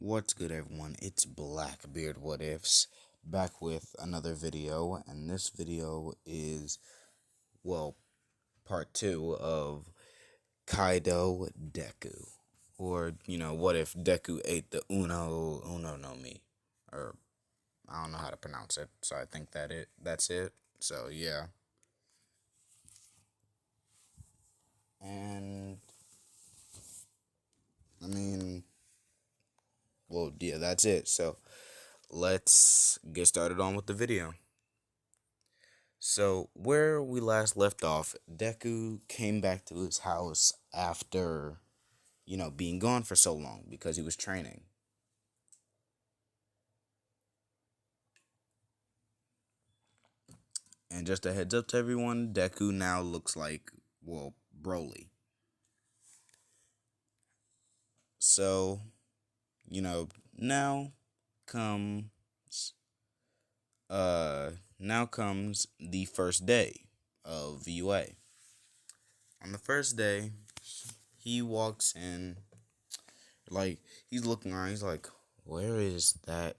What's good, everyone? It's Blackbeard What Ifs back with another video, and this video is, well, part 2 of Kaido Deku. Or, what if Deku ate the Uno Nomi? Or, I don't know how to pronounce it, so I think that's it. So, yeah. And, I mean, well, yeah, that's it. So, let's get started on with the video. So, where we last left off, Deku came back to his house after, being gone for so long because he was training. And just a heads up to everyone, Deku now looks like, well, Broly. So, now comes now comes the first day of UA. On the first day, he walks in, like, he's looking around, he's like, where is that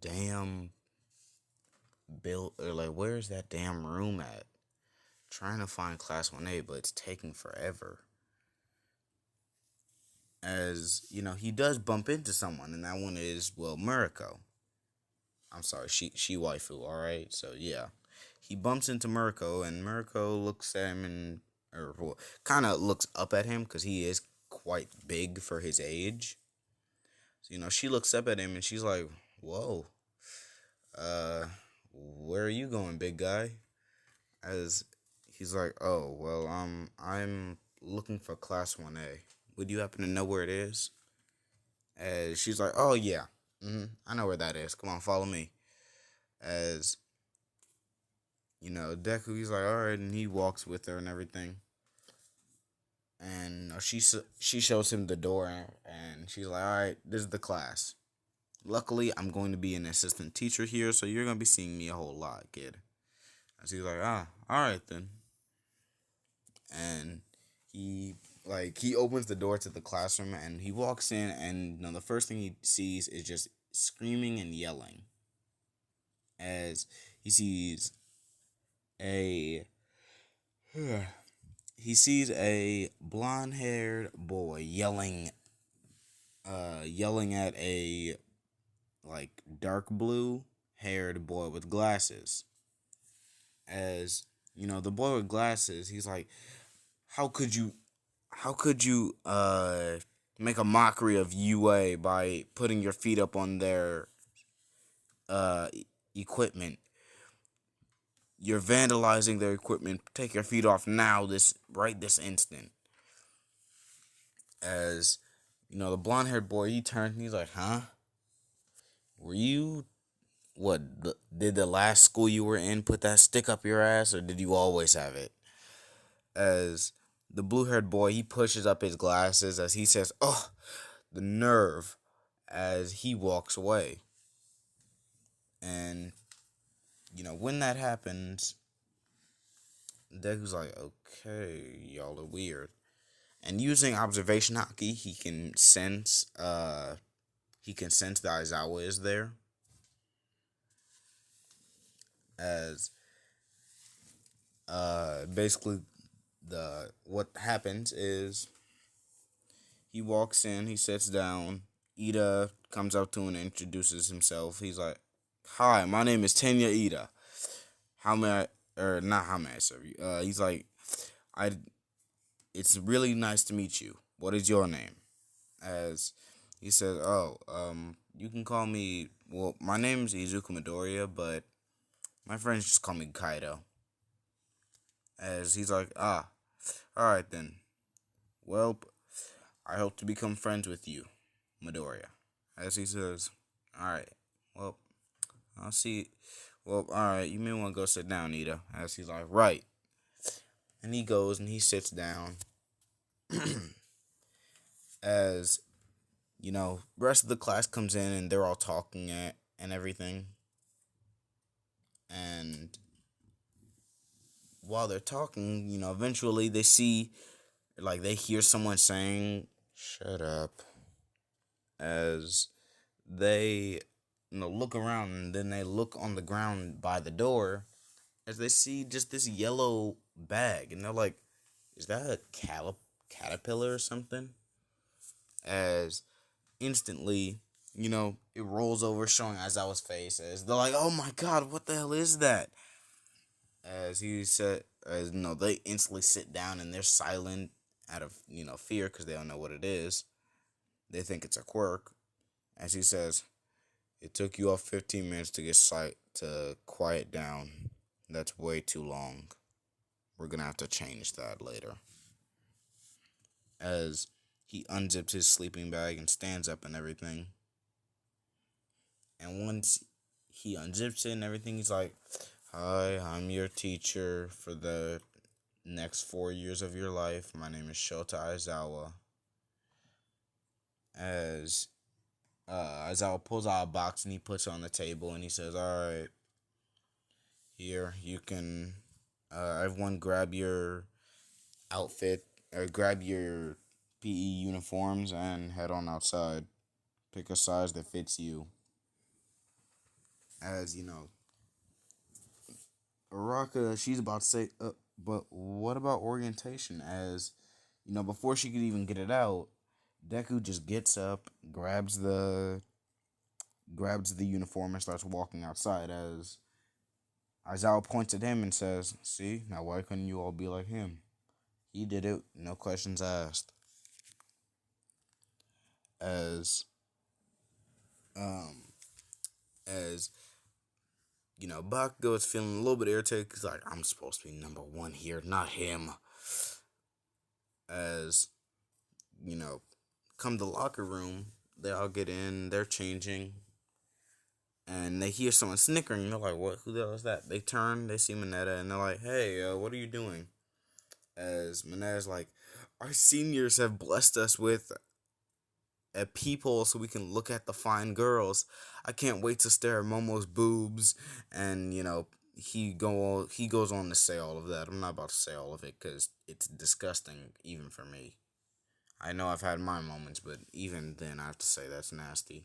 damn build, or like, where's that damn room at? Trying to find class 1A, but it's taking forever. As he does bump into someone, and that one is, well, Muriko. I'm sorry, she waifu. All right, so yeah, he bumps into Muriko, and Muriko looks at him and, or well, kind of looks up at him because he is quite big for his age. So she looks up at him and she's like, "Whoa, where are you going, big guy?" As he's like, "Oh, well, I'm looking for class 1A. Would you happen to know where it is?" As she's like, "Oh yeah, I know where that is. Come on, follow me." As Deku, he's like, "All right," and he walks with her and everything. And she shows him the door, and she's like, "All right, this is the class. Luckily, I'm going to be an assistant teacher here, so you're gonna be seeing me a whole lot, kid." And she's like, "Ah, all right then." And he opens the door to the classroom, and he walks in, and the first thing he sees is just screaming and yelling. As he sees a he sees a blonde-haired boy yelling at a, like, dark blue haired boy with glasses. As the boy with glasses, he's like, how could you make a mockery of UA by putting your feet up on their equipment? You're vandalizing their equipment. Take your feet off now, this instant. As the blonde-haired boy, he turns and he's like, "Huh? Were you did the last school you were in put that stick up your ass, or did you always have it?" As the blue-haired boy, he pushes up his glasses as he says, "Oh, the nerve," as he walks away. And when that happens, Deku's like, "Okay, y'all are weird." And using observation hockey, he can sense that Aizawa is there. As basically what happens is he walks in, he sits down, Ida comes up to him and introduces himself. He's like, "Hi, my name is Tenya Ida. How may I, or not how may I serve you?" He's like, "It's really nice to meet you. What is your name?" As he says, "Oh, you can call me, well, my name's Izuku Midoriya, but my friends just call me Kaido." As he's like, "Ah, alright then. Well, I hope to become friends with you, Midoriya." As he says, "Alright, well, I'll see. Well, alright, you may want to go sit down, Ida." As he's like, "Right." And he goes and he sits down. As rest of the class comes in and they're all talking and everything. And while they're talking, eventually they see, like, they hear someone saying, "Shut up." as they look around, and then they look on the ground by the door as they see just this yellow bag, and they're like, is that a caterpillar or something? As instantly, it rolls over, showing Aizawa's face, as they're like, oh my god, what the hell is that? As he said, as they instantly sit down and they're silent out of fear, because they don't know what it is. They think it's a quirk. As he says, it took you all 15 minutes to get sight to quiet down. That's way too long. We're gonna have to change that later. As he unzips his sleeping bag and stands up and everything. And once he unzips it and everything, he's like, hi, I'm your teacher for the next 4 years of your life. My name is Shota Aizawa. As Aizawa pulls out a box and he puts it on the table and he says, alright, here, you can, everyone grab your outfit, or grab your PE uniforms and head on outside. Pick a size that fits you. As, Araka, she's about to say, but what about orientation? As, before she could even get it out, Deku just gets up, grabs the uniform and starts walking outside as Aizawa points at him and says, see, now why couldn't you all be like him? He did it, no questions asked. As, um, as, Bakugo is feeling a little bit irritated because, like, I'm supposed to be number one here, not him. As, come to the locker room, they all get in, they're changing, and they hear someone snickering. They're like, what? Who the hell is that? They turn, they see Mineta, and they're like, hey, what are you doing? As Mineta's like, our seniors have blessed us with a peephole so we can look at the fine girls. I can't wait to stare at Momo's boobs. And, he goes on to say all of that. I'm not about to say all of it because it's disgusting even for me. I know I've had my moments, but even then I have to say that's nasty.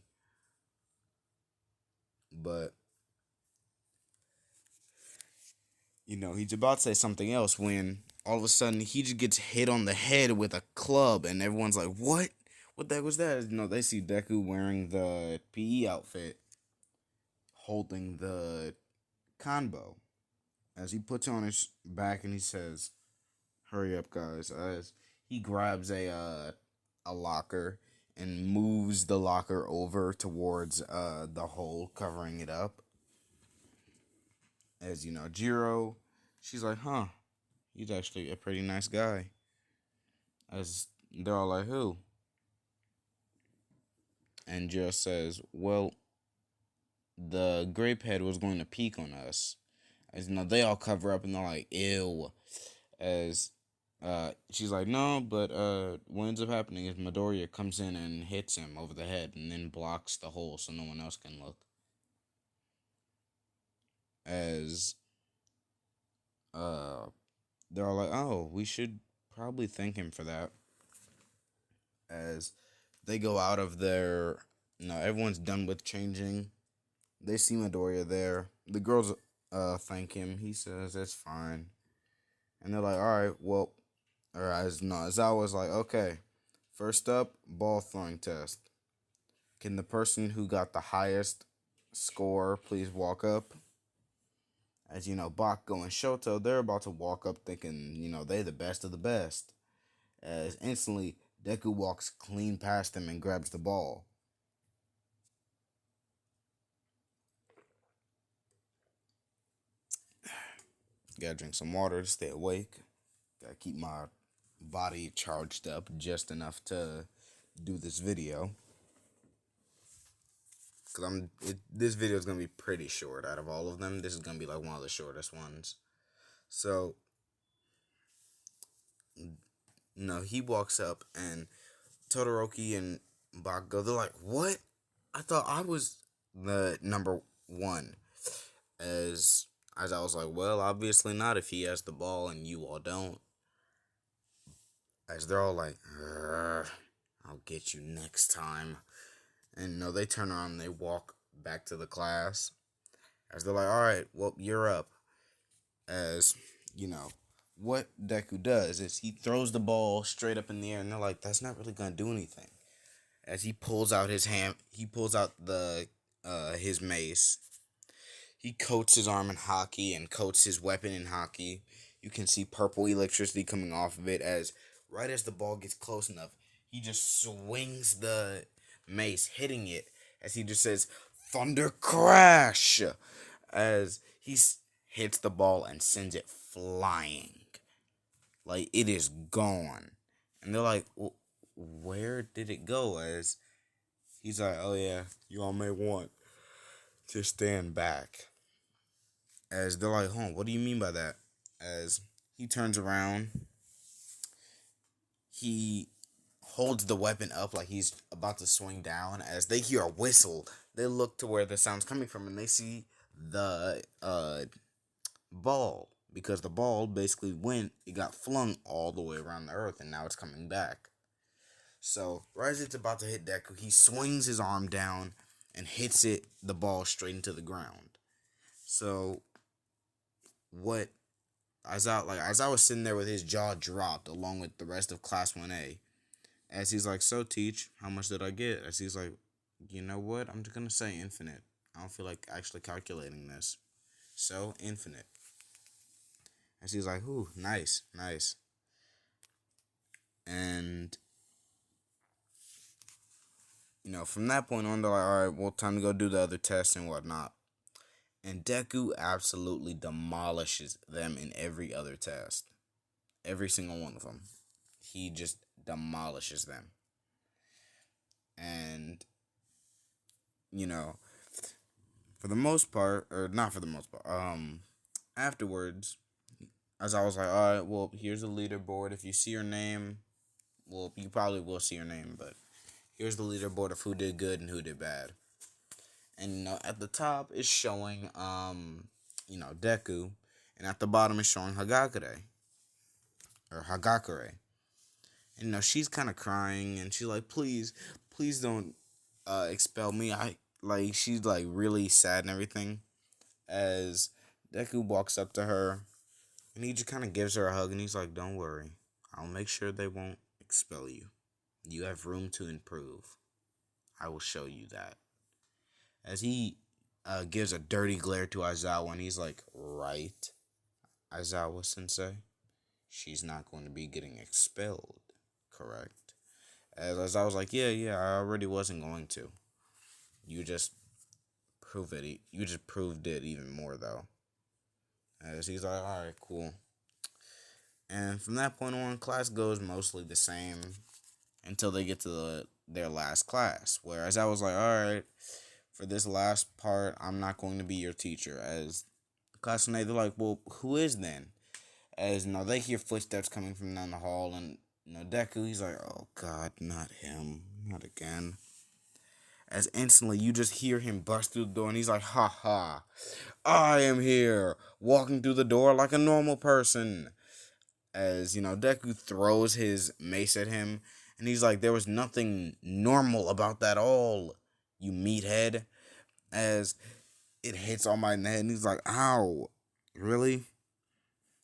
But, he's about to say something else when all of a sudden he just gets hit on the head with a club and everyone's like, what? What the heck was that? They see Deku wearing the PE outfit, holding the Kanbo, as he puts on his back and he says, hurry up, guys. As he grabs a locker and moves the locker over towards the hole, covering it up. As Jiro, she's like, huh, he's actually a pretty nice guy. As they're all like, who? And Jiro says, well, the grape head was going to peek on us. As they all cover up and they're like, ew. As she's like, no, but what ends up happening is Midoriya comes in and hits him over the head and then blocks the hole so no one else can look. As they're all like, oh, we should probably thank him for that. As they go out of their, everyone's done with changing. They see Midoriya there. The girls thank him. He says it's fine. And they're like, all right, well, Aizawa's like, okay, first up, ball throwing test. Can the person who got the highest score please walk up? As Bakugo and Shoto, they're about to walk up thinking, they the best of the best. As instantly, Deku walks clean past them and grabs the ball. Gotta drink some water to stay awake. Gotta keep my body charged up just enough to do this video. Because this video is going to be pretty short. Out of all of them, this is going to be like one of the shortest ones. So, he walks up and Todoroki and Bakugo, they're like, what? I thought I was the number one. As I was like, well, obviously not if he has the ball and you all don't. As they're all like, I'll get you next time. And they turn around and they walk back to the class. As they're like, all right, well, you're up. As, you know, what Deku does is he throws the ball straight up in the air, and they're like, that's not really going to do anything. As he pulls out his hand, he pulls out his mace. He coats his arm in hockey and coats his weapon in hockey. You can see purple electricity coming off of it as right as the ball gets close enough, he just swings the mace, hitting it as he just says, Thunder Crash! As he hits the ball and sends it flying. Like, it is gone. And they're like, where did it go? As he's like, oh yeah, you all may want to stand back. As they're like, what do you mean by that? As he turns around, he holds the weapon up like he's about to swing down. As they hear a whistle, they look to where the sound's coming from and they see the ball. Because the ball basically it got flung all the way around the earth and now it's coming back. So, right as it's about to hit Deku, he swings his arm down and hits the ball straight into the ground. So, what as I was sitting there with his jaw dropped along with the rest of class 1A, as he's like, so teach, how much did I get? As he's like, you know what? I'm just gonna say infinite. I don't feel like actually calculating this. So infinite. As he's like, ooh, nice, nice. And from that point on, they're like, all right, well, time to go do the other tests and whatnot. And Deku absolutely demolishes them in every other test. Every single one of them. He just demolishes them. And, for the most part, or not for the most part, afterwards, as I was like, all right, well, here's the leaderboard. If you see your name, well, you probably will see your name, but here's the leaderboard of who did good and who did bad. And, at the top is showing, Deku, and at the bottom is showing Hagakure. Or Hagakure. And, she's kind of crying, and she's like, please don't expel me. She's, really sad and everything. As Deku walks up to her, and he just kind of gives her a hug, and he's like, don't worry. I'll make sure they won't expel you. You have room to improve. I will show you that. As he gives a dirty glare to Aizawa, and he's like, right, Aizawa-sensei? She's not going to be getting expelled, correct? As I was like, yeah, I already wasn't going to. You just proved it even more, though. As he's like, alright, cool. And from that point on, class goes mostly the same until they get to their last class. Whereas I was like, alright, for this last part, I'm not going to be your teacher. As classmate, they're like, well, who is then? As they hear footsteps coming from down the hall, and Deku, he's like, oh god, not him, not again. As instantly you just hear him bust through the door, and he's like, ha ha, I am here, walking through the door like a normal person. As Deku throws his mace at him, and he's like, there was nothing normal about that all, you meathead. As it hits All Might in the head, and he's like, ow, really?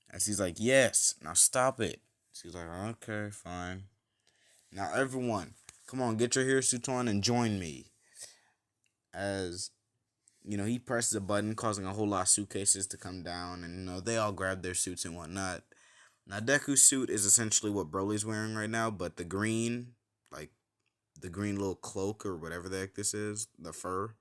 As he's like, yes, now stop it. She's like, okay, fine. Now everyone, come on, get your hero suits on and join me. As he presses a button, causing a whole lot of suitcases to come down, and they all grab their suits and whatnot. Now Deku's suit is essentially what Broly's wearing right now, but the green little cloak or whatever the heck this is, the fur,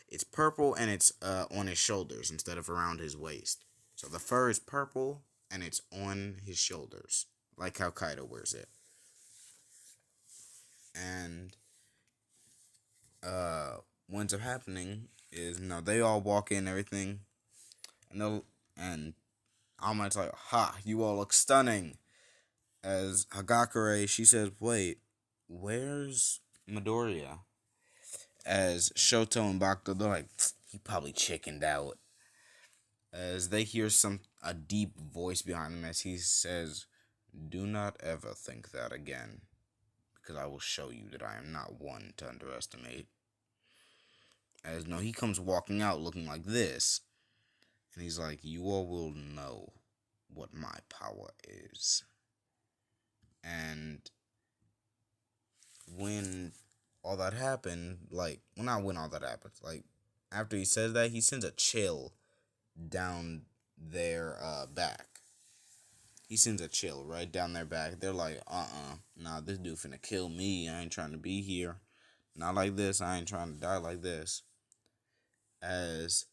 it's purple and it's on his shoulders instead of around his waist. So the fur is purple and it's on his shoulders, like how Kaido wears it. And what ends up happening is they all walk in and everything, and All Might's like, ha, you all look stunning. As Hagakure, she says, wait, where's Midoriya? As Shoto and Bakuto, they're like, he probably chickened out. As they hear a deep voice behind them as he says, do not ever think that again. because I will show you that I am not one to underestimate. As no, he comes walking out looking like this, and he's like, "You all will know what my power is." And when all that happened, like, well, not when all that happens, like, after he says that, he sends a chill down their back. He sends a chill right down their back. They're like, nah, this dude finna kill me. I ain't trying to be here. Not like this. I ain't trying to die like this. As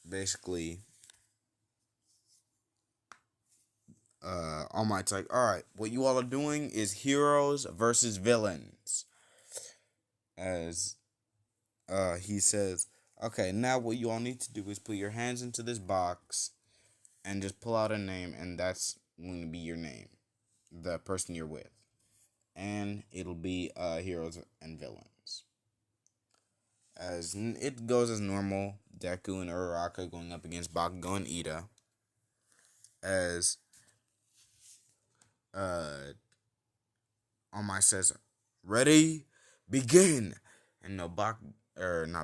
basically, All Might's like, all right, what you all are doing is heroes versus villains. As he says, okay, now what you all need to do is put your hands into this box and just pull out a name, and that's going to be your name, the person you're with. And it'll be heroes and villains. As it goes as normal, Deku and Uraraka going up against Bakugo and Ida. As All Might says, ready, begin. And no, not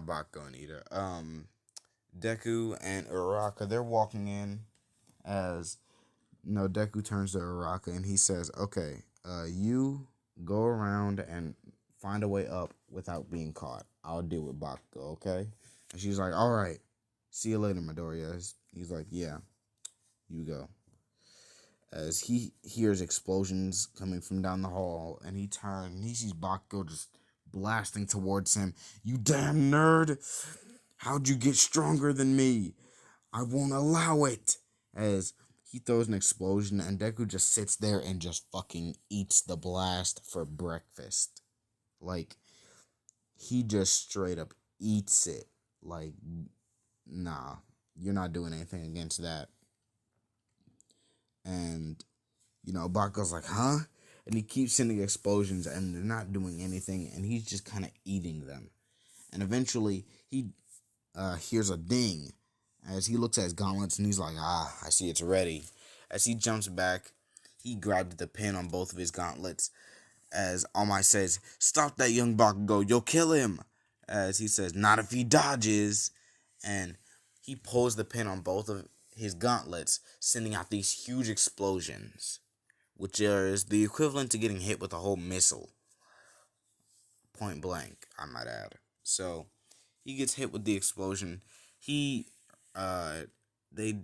Bakugo and Ida. Deku and Uraraka, they're walking in. As no, Deku turns to Uraraka and he says, okay, you go around and find a way up without being caught. I'll deal with Bakugo, okay? And she's like, all right, see you later, Midoriya. He's like, yeah, you go. As he hears explosions coming from down the hall, and he turns and he sees Bakugo just blasting towards him. You damn nerd! How'd you get stronger than me? I won't allow it! As he throws an explosion, and Deku just sits there and just fucking eats the blast for breakfast. Like, he just straight up eats it. Like, nah, you're not doing anything against that. And, Bakugo's like, huh? And he keeps sending explosions, and they're not doing anything, and he's just kind of eating them. And eventually, he hears a ding as he looks at his gauntlets, and he's like, I see it's ready. As he jumps back, he grabs the pin on both of his gauntlets. As All Might says, stop that young Bakugo, you'll kill him. As he says, not if he dodges. And he pulls the pin on both of his gauntlets, sending out these huge explosions, which is the equivalent to getting hit with a whole missile. Point blank, I might add. So, he gets hit with the explosion. They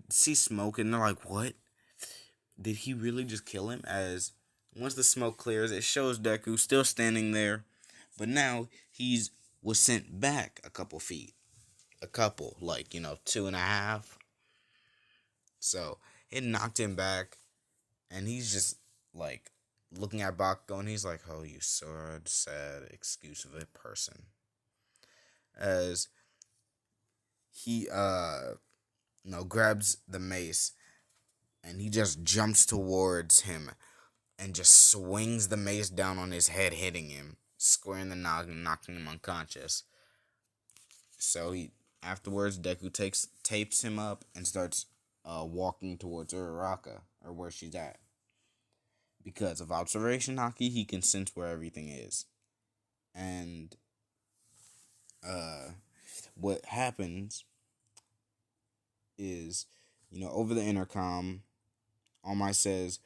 see smoke and they're like, what? Did he really just kill him? As once the smoke clears, it shows Deku still standing there, but now was sent back a couple feet. A couple, 2.5. So, it knocked him back, and he's just, looking at Bakugo, and he's like, oh, you sad excuse of a person. As he, grabs the mace, and he just jumps towards him, and just swings the mace down on his head, hitting him square in the noggin, knocking him unconscious. So afterwards, Deku tapes him up and starts walking towards Uraraka, or where she's at. Because of observation haki, he can sense where everything is. And what happens is, over the intercom, All Might says,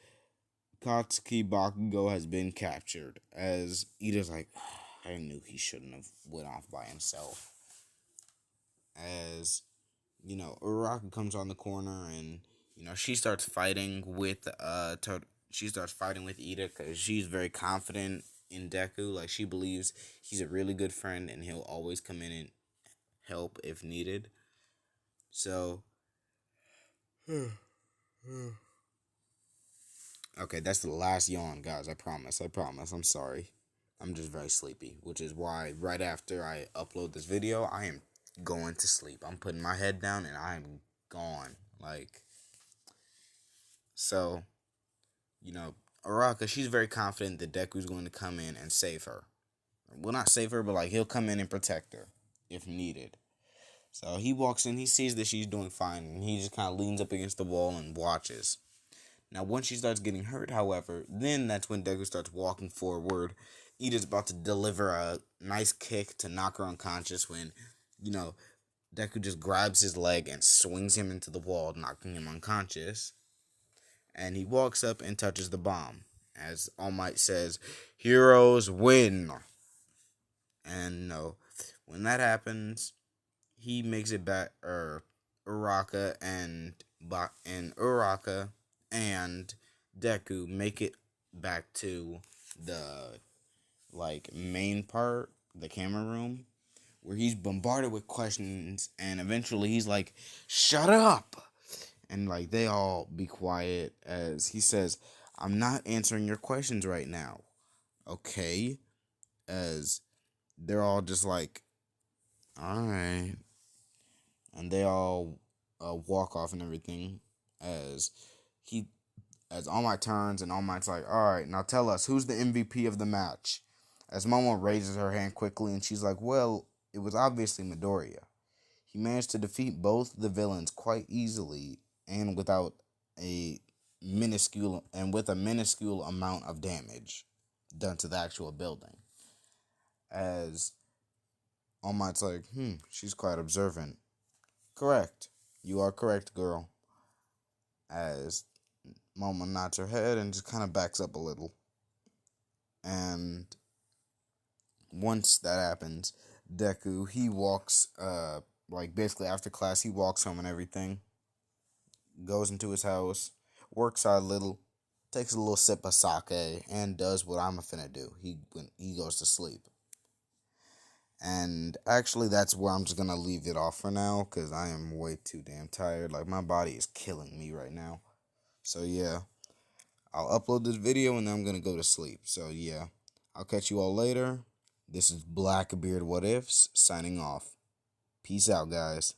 Katsuki Bakugo has been captured. As Ida's like, I knew he shouldn't have went off by himself. As, Uraraka comes on the corner and, she starts fighting with, Ida because she's very confident in Deku. Like, she believes he's a really good friend and he'll always come in and help if needed. So, okay, that's the last yawn, guys. I promise. I'm sorry. I'm just very sleepy, which is why right after I upload this video, I am going to sleep. I'm putting my head down and I'm gone. So, Araka, she's very confident that Deku's going to come in and save her. Well, not save her, but he'll come in and protect her if needed. So he walks in, he sees that she's doing fine, and he just kind of leans up against the wall and watches. Now, once she starts getting hurt, however, then that's when Deku starts walking forward. Ida's about to deliver a nice kick to knock her unconscious when, you know, Deku just grabs his leg and swings him into the wall, knocking him unconscious. And he walks up and touches the bomb. As All Might says, "Heroes win." And no, when that happens, he makes it back. Uraka and Deku make it back to the main part, the camera room, where he's bombarded with questions, and eventually he's like, "Shut up!" And they all be quiet as he says, "I'm not answering your questions right now." Okay, as they're all just like, "All right," and they all walk off and everything. As he, as All Might turns and All Might's like, "All right, now tell us who's the MVP of the match." As Momo raises her hand quickly and she's like, "Well, it was obviously Midoriya. He managed to defeat both the villains quite easily and with a minuscule amount of damage done to the actual building." As All Might's like, she's quite observant." "Correct. You are correct, girl." As Momo nods her head and just kind of backs up a little. And once that happens, Deku, he walks, basically after class, he walks home and everything, goes into his house, works out a little, takes a little sip of sake, and does what I'm finna do. He goes to sleep. And actually, that's where I'm just gonna leave it off for now, because I am way too damn tired. My body is killing me right now. So, yeah. I'll upload this video, and then I'm gonna go to sleep. So, yeah. I'll catch you all later. This is Blackbeard What Ifs, signing off. Peace out, guys.